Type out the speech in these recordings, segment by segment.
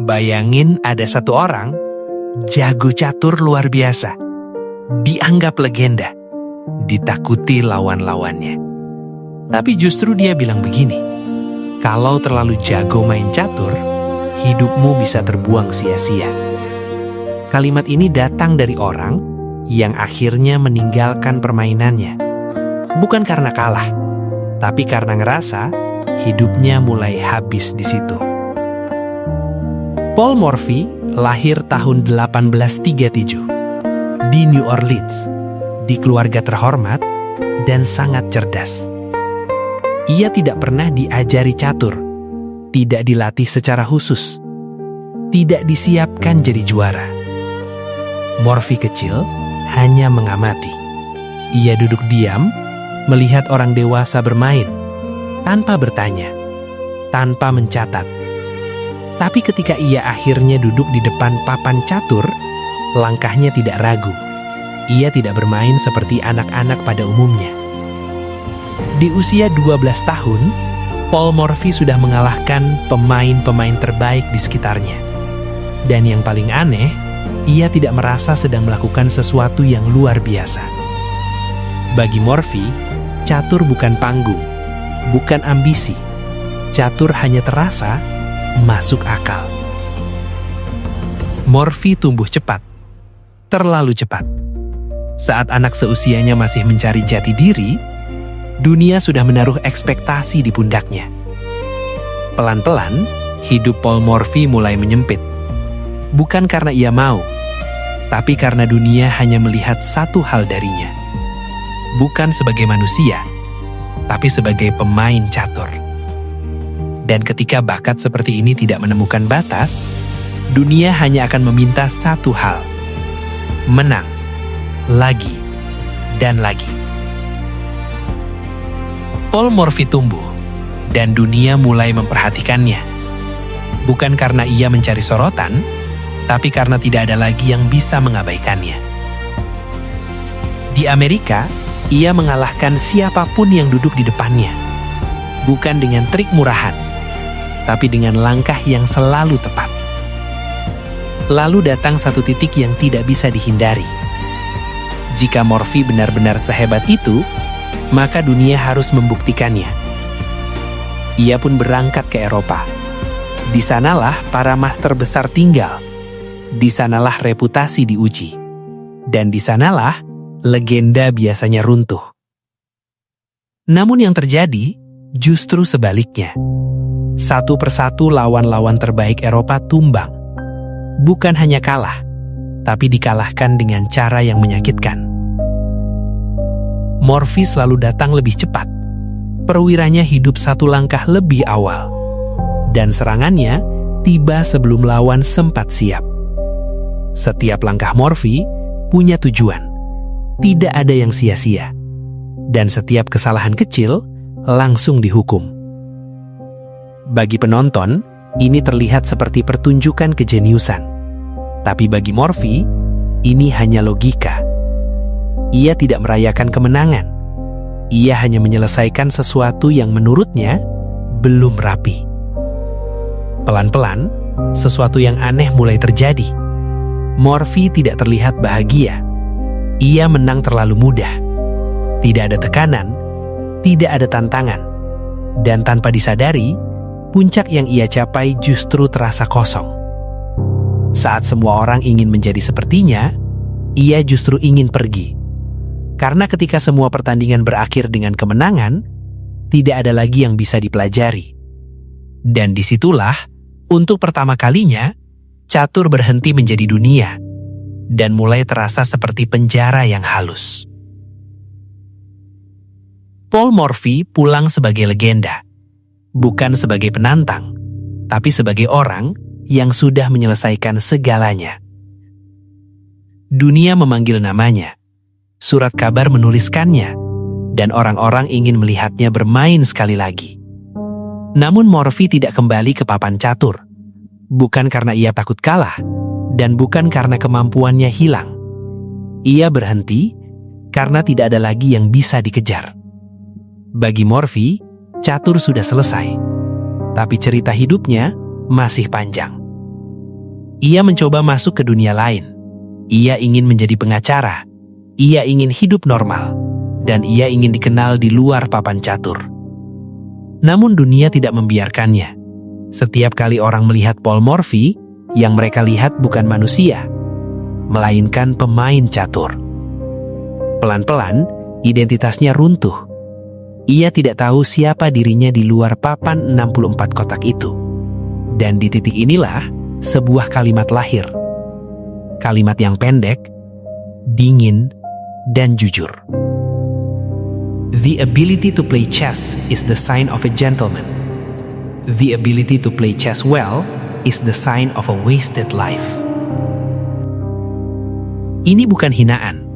Bayangin ada satu orang, jago catur luar biasa, dianggap legenda, ditakuti lawan-lawannya. Tapi justru dia bilang begini, kalau terlalu jago main catur, hidupmu bisa terbuang sia-sia. Kalimat ini datang dari orang yang akhirnya meninggalkan permainannya. Bukan karena kalah, tapi karena ngerasa hidupnya mulai habis di situ. Paul Morphy lahir tahun 1837 di New Orleans, di keluarga terhormat dan sangat cerdas. Ia tidak pernah diajari catur, tidak dilatih secara khusus, tidak disiapkan jadi juara. Morphy kecil hanya mengamati. Ia duduk diam, melihat orang dewasa bermain, tanpa bertanya, tanpa mencatat. Tapi ketika ia akhirnya duduk di depan papan catur, langkahnya tidak ragu. Ia tidak bermain seperti anak-anak pada umumnya. Di usia 12 tahun, Paul Morphy sudah mengalahkan pemain-pemain terbaik di sekitarnya. Dan yang paling aneh, ia tidak merasa sedang melakukan sesuatu yang luar biasa. Bagi Morphy, catur bukan panggung, bukan ambisi. Catur hanya terasa masuk akal. Morphy tumbuh cepat, terlalu cepat. Saat anak seusianya masih mencari jati diri, dunia sudah menaruh ekspektasi di pundaknya. Pelan-pelan, hidup Paul Morphy mulai menyempit. Bukan karena ia mau, tapi karena dunia hanya melihat satu hal darinya. Bukan sebagai manusia, tapi sebagai pemain catur. Dan ketika bakat seperti ini tidak menemukan batas, dunia hanya akan meminta satu hal: menang, lagi, dan lagi. Paul Morphy tumbuh, dan dunia mulai memperhatikannya. Bukan karena ia mencari sorotan, tapi karena tidak ada lagi yang bisa mengabaikannya. Di Amerika, ia mengalahkan siapapun yang duduk di depannya. Bukan dengan trik murahan, tapi dengan langkah yang selalu tepat. Lalu datang satu titik yang tidak bisa dihindari. Jika Morphy benar-benar sehebat itu, maka dunia harus membuktikannya. Ia pun berangkat ke Eropa. Di sanalah para master besar tinggal. Di sanalah reputasi diuji. Dan di sanalah legenda biasanya runtuh. Namun yang terjadi justru sebaliknya. Satu persatu lawan-lawan terbaik Eropa tumbang. Bukan hanya kalah, tapi dikalahkan dengan cara yang menyakitkan. Morphy selalu datang lebih cepat. Perwiranya hidup satu langkah lebih awal. Dan serangannya tiba sebelum lawan sempat siap. Setiap langkah Morphy punya tujuan. Tidak ada yang sia-sia. Dan setiap kesalahan kecil langsung dihukum. Bagi penonton, ini terlihat seperti pertunjukan kejeniusan. Tapi bagi Morphy, ini hanya logika. Ia tidak merayakan kemenangan. Ia hanya menyelesaikan sesuatu yang menurutnya belum rapi. Pelan-pelan, sesuatu yang aneh mulai terjadi. Morphy tidak terlihat bahagia. Ia menang terlalu mudah. Tidak ada tekanan, tidak ada tantangan. Dan tanpa disadari, puncak yang ia capai justru terasa kosong. Saat semua orang ingin menjadi sepertinya, ia justru ingin pergi. Karena ketika semua pertandingan berakhir dengan kemenangan, tidak ada lagi yang bisa dipelajari. Dan disitulah, untuk pertama kalinya, catur berhenti menjadi dunia, dan mulai terasa seperti penjara yang halus. Paul Morphy pulang sebagai legenda. Bukan sebagai penantang, tapi sebagai orang yang sudah menyelesaikan segalanya. Dunia memanggil namanya, surat kabar menuliskannya, dan orang-orang ingin melihatnya bermain sekali lagi. Namun Morphy tidak kembali ke papan catur, bukan karena ia takut kalah, dan bukan karena kemampuannya hilang. Ia berhenti karena tidak ada lagi yang bisa dikejar. Bagi Morphy, catur sudah selesai, tapi cerita hidupnya masih panjang. Ia mencoba masuk ke dunia lain. Ia ingin menjadi pengacara. Ia ingin hidup normal. Dan ia ingin dikenal di luar papan catur. Namun dunia tidak membiarkannya. Setiap kali orang melihat Paul Morphy, yang mereka lihat bukan manusia, melainkan pemain catur. Pelan-pelan, identitasnya runtuh. Ia tidak tahu siapa dirinya di luar papan 64 kotak itu. Dan di titik inilah sebuah kalimat lahir. Kalimat yang pendek, dingin, dan jujur. The ability to play chess is the sign of a gentleman. The ability to play chess well is the sign of a wasted life. Ini bukan hinaan.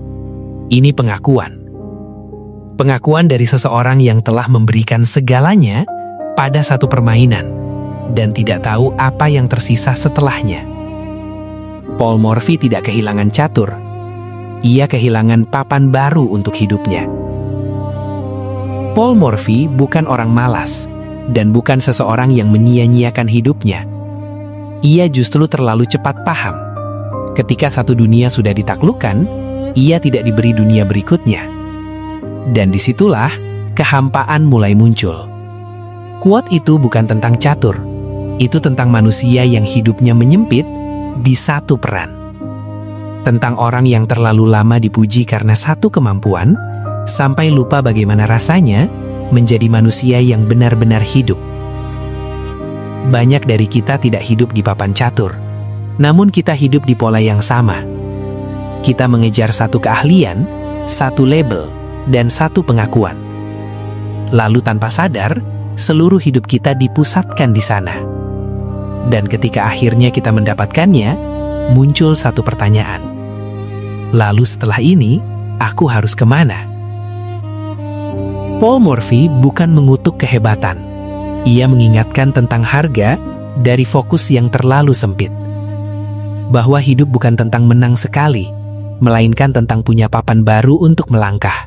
Ini pengakuan. Pengakuan dari seseorang yang telah memberikan segalanya pada satu permainan dan tidak tahu apa yang tersisa setelahnya. Paul Morphy tidak kehilangan catur. Ia kehilangan papan baru untuk hidupnya. Paul Morphy bukan orang malas dan bukan seseorang yang menyia-nyiakan hidupnya. Ia justru terlalu cepat paham. Ketika satu dunia sudah ditaklukkan, ia tidak diberi dunia berikutnya. Dan disitulah kehampaan mulai muncul. Quote itu bukan tentang catur. Itu tentang manusia yang hidupnya menyempit di satu peran. Tentang orang yang terlalu lama dipuji karena satu kemampuan, sampai lupa bagaimana rasanya menjadi manusia yang benar-benar hidup. Banyak dari kita tidak hidup di papan catur, namun kita hidup di pola yang sama. Kita mengejar satu keahlian, satu label, dan satu pengakuan. Lalu tanpa sadar, seluruh hidup kita dipusatkan di sana. Dan ketika akhirnya kita mendapatkannya, muncul satu pertanyaan. Lalu setelah ini, aku harus kemana? Paul Morphy bukan mengutuk kehebatan. Ia mengingatkan tentang harga dari fokus yang terlalu sempit. Bahwa hidup bukan tentang menang sekali, melainkan tentang punya papan baru untuk melangkah.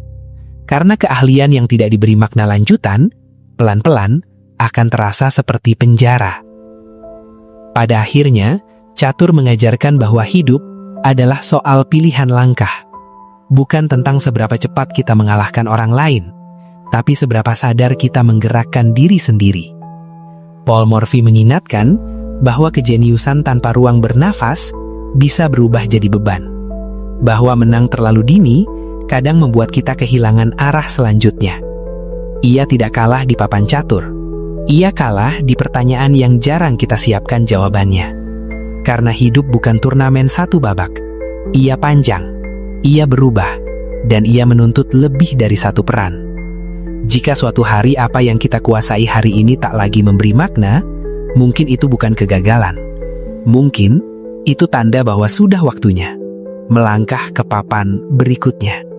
Karena keahlian yang tidak diberi makna lanjutan, pelan-pelan akan terasa seperti penjara. Pada akhirnya, catur mengajarkan bahwa hidup adalah soal pilihan langkah. Bukan tentang seberapa cepat kita mengalahkan orang lain, tapi seberapa sadar kita menggerakkan diri sendiri. Paul Morphy mengingatkan bahwa kejeniusan tanpa ruang bernafas bisa berubah jadi beban. Bahwa menang terlalu dini kadang membuat kita kehilangan arah selanjutnya. Ia tidak kalah di papan catur. Ia kalah di pertanyaan yang jarang kita siapkan jawabannya. Karena hidup bukan turnamen satu babak. Ia panjang, ia berubah, dan ia menuntut lebih dari satu peran. Jika suatu hari apa yang kita kuasai hari ini tak lagi memberi makna, mungkin itu bukan kegagalan. Mungkin itu tanda bahwa sudah waktunya melangkah ke papan berikutnya.